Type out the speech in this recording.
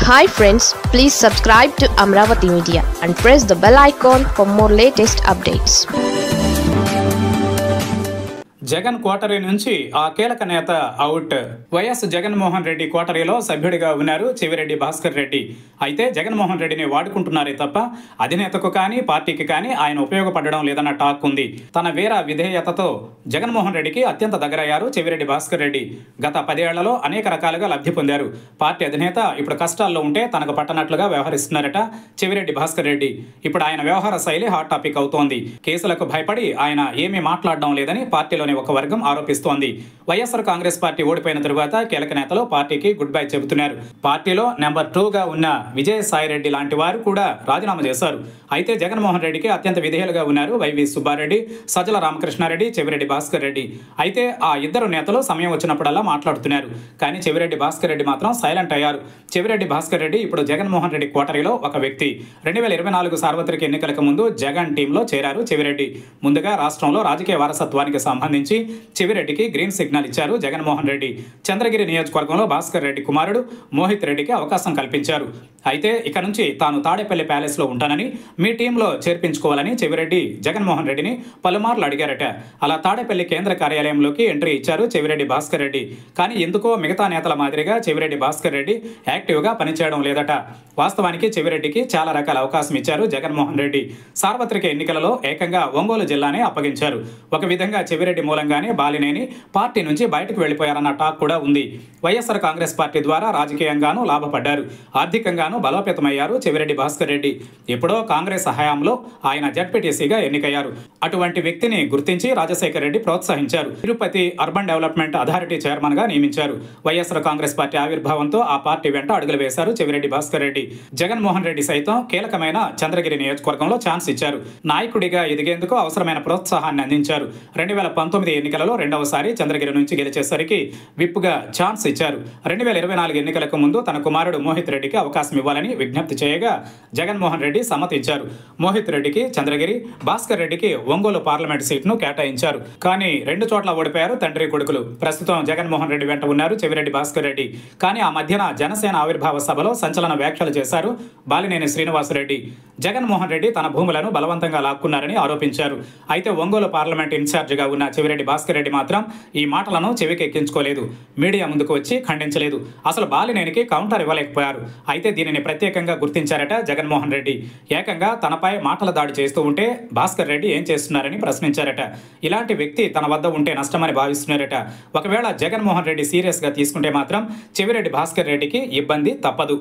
Hi friends, please subscribe to Amravati Media and press the bell icon for more latest updates. Jagan coterie నుంచి ఆ కీలక నేత out. YS Jaganmohan Reddy కోటరీలో సభ్యుడిగా ఉన్నారు చెవిరెడ్డి భాస్కర్ రెడ్డి. అయితే జగన్మోహన్ రెడ్డిని వాడుకుంటున్నారే తప్ప అధినేతకు కానీ పార్టీకి కానీ ఆయన ఉపయోగపడడం లేదన్న టాక్ ఉంది. తన వీర విధేయతతో జగన్మోహన్ రెడ్డికి అత్యంత దగ్గరయ్యారు చెవిరెడ్డి భాస్కర్ రెడ్డి. గత 10 ఏళ్లలో అనేక రకాలుగా లబ్ధి పొందారు. పార్టీ అధినేత ఇప్పుడు కష్టాల్లో ఉంటే తనకు పట్టనట్లుగా వ్యవహరిస్తున్నారట చెవిరెడ్డి భాస్కర్ రెడ్డి. ఇప్పుడు ఆయన వ్యవహార శైలి హాట్ టాపిక్ అవుతోంది. కేసులకు భయపడి ఆయన ఏమీ మాట్లాడడం లేదని పార్టీలోని ఒక వర్గం ఆరోపిస్తోంది. వైఎస్ఆర్ కాంగ్రెస్ పార్టీ ఓడిపోయిన తరువాత కీలక నేతలు పార్టీకి గుడ్ బై చెబుతున్నారు. పార్టీలో నెంబర్ 2గా ఉన్న విజయసాయిరెడ్డి లాంటి వారు కూడా రాజీనామా చేశారు. అయితే జగన్మోహన్ రెడ్డికి అత్యంత విధేయులుగా ఉన్నారు వైవి సుబ్బారెడ్డి, సజ్జల రామకృష్ణారెడ్డి, చెవిరెడ్డి భాస్కర్ రెడ్డి. అయితే ఆ ఇద్దరు నేతలు సమయం వచ్చినప్పుడల్లా మాట్లాడుతున్నారు. కానీ చెవిరెడ్డి భాస్కర్ రెడ్డి మాత్రం సైలెంట్ అయ్యారు. చెవిరెడ్డి భాస్కర్ రెడ్డి ఇప్పుడు జగన్మోహన్ రెడ్డి కోటరీలో ఒక వ్యక్తి. 2024 సార్వత్రిక ఎన్నికలకు ముందు జగన్ టీంలో చేరారు చెవిరెడ్డి. ముందుగా రాష్ట్రంలో రాజకీయ వారసత్వానికి సంబంధించి చెవిరెడ్డికి గ్రీన్ సిగ్నల్ ఇచ్చారు జగన్మోహన్ రెడ్డి. చంద్రగిరి నియోజకవర్గంలో భాస్కర్ రెడ్డి కుమారుడు మోహిత్ రెడ్డికి అవకాశం కల్పించారు. అయితే ఇక నుంచి తాను తాడేపల్లి ప్యాలెస్ లో ఉంటానని, మీ టీంలో చేర్పించుకోవాలని చెవిరెడ్డి జగన్మోహన్ రెడ్డిని పలుమార్లు అడిగారట. అలా తాడేపల్లి కేంద్ర కార్యాలయంలోకి ఎంట్రీ ఇచ్చారు చెవిరెడ్డి భాస్కర్ రెడ్డి. కానీ ఎందుకో మిగతా నేతల మాదిరిగా చెవిరెడ్డి భాస్కర్ రెడ్డి యాక్టివ్గా పనిచేయడం లేదట. వాస్తవానికి చెవిరెడ్డికి చాలా రకాల అవకాశం ఇచ్చారు జగన్మోహన్ రెడ్డి. సార్వత్రిక ఎన్నికలలో ఏకంగా ఒంగోలు జిల్లానే అప్పగించారు. ఒక విధంగా చెవిరెడ్డి మూలంగానే బాలినేని పార్టీ నుంచి బయటకు వెళ్లిపోయారన్న టాక్ కూడా ఉంది. వైఎస్ఆర్ కాంగ్రెస్ పార్టీ ద్వారా రాజకీయంగానూ లాభపడ్డారు, ఆర్థికంగానూ బలోపేతమయ్యారు చెవిరెడ్డి భాస్కర్ రెడ్డి. ఎప్పుడో కాంగ్రెస్ హయాంలో ఆయన జడ్పీటీసీగా ఎన్నికయ్యారు. అటువంటి వ్యక్తిని గుర్తించి రాజశేఖర రెడ్డి ప్రోత్సహించారు. Tirupati urban development authority chairman గా నియమించారు. వైఎస్ఆర్ కాంగ్రెస్ పార్టీ ఆవిర్భావంతో ఆ పార్టీ వెంట అడుగులు వేశారు చెవిరెడ్డి భాస్కర్ రెడ్డి. జగన్మోహన్ రెడ్డి సైతం కీలకమైన చంద్రగిరి నియోజకవర్గంలో ఛాన్స్ ఇచ్చారు. నాయకుడిగా ఎదిగేందుకు అవసరమైన ప్రోత్సాహాన్ని అందించారు. 2019 ఎన్నికలలో రెండవసారి చంద్రగిరి నుంచి గెలిచేసరికి విప్గా ఛాన్స్ ఇచ్చారు. 2024 ఎన్నికలకు ముందు తన కుమారుడు మోహిత్ రెడ్డికి అవకాశం ఇవ్వాలని విజ్ఞప్తి చేయగా జగన్మోహన్ రెడ్డి సమ్మతించారు. మోహిత్ రెడ్డికి చంద్రగిరి, భాస్కర్ రెడ్డికి ఒంగోలు పార్లమెంట్ సీట్ను కేటాయించారు. కానీ 2 చోట్ల ఓడిపోయారు తండ్రి కొడుకులు. ప్రస్తుతం జగన్మోహన్ రెడ్డి వెంట ఉన్నారు చెవిరెడ్డి భాస్కర్ రెడ్డి. కానీ ఆ మధ్యన జనసేన ఆవిర్భావ సభలో సంచలన వ్యాఖ్యలు చేశారు బాలినేని శ్రీనివాసరెడ్డి. జగన్మోహన్ రెడ్డి తన భూములను బలవంతంగా లాక్కున్నారని ఆరోపించారు. అయితే ఒంగోలు పార్లమెంట్ ఇన్ఛార్జిగా ఉన్న చెవిరెడ్డి భాస్కర్ రెడ్డి మాత్రం ఈ మాటలను చెవికెక్కించుకోలేదు. మీడియా ముందుకు వచ్చి ఖండించలేదు. అసలు బాలినేనికి కౌంటర్ ఇవ్వలేకపోయారు. అయితే దీనిని ప్రత్యేకంగా గుర్తించారట జగన్మోహన్ రెడ్డి. ఏకంగా తనపై మాటల దాడి చేస్తూ ఉంటే భాస్కర్ రెడ్డి ఏం చేస్తున్నారని ప్రశ్నించారట. ఇలాంటి వ్యక్తి తన వద్ద ఉంటే నష్టమని భావిస్తున్నారట. ఒకవేళ జగన్మోహన్ రెడ్డి సీరియస్గా తీసుకుంటే మాత్రం చెవిరెడ్డి భాస్కర్ రెడ్డికి ఇబ్బంది తప్పదు.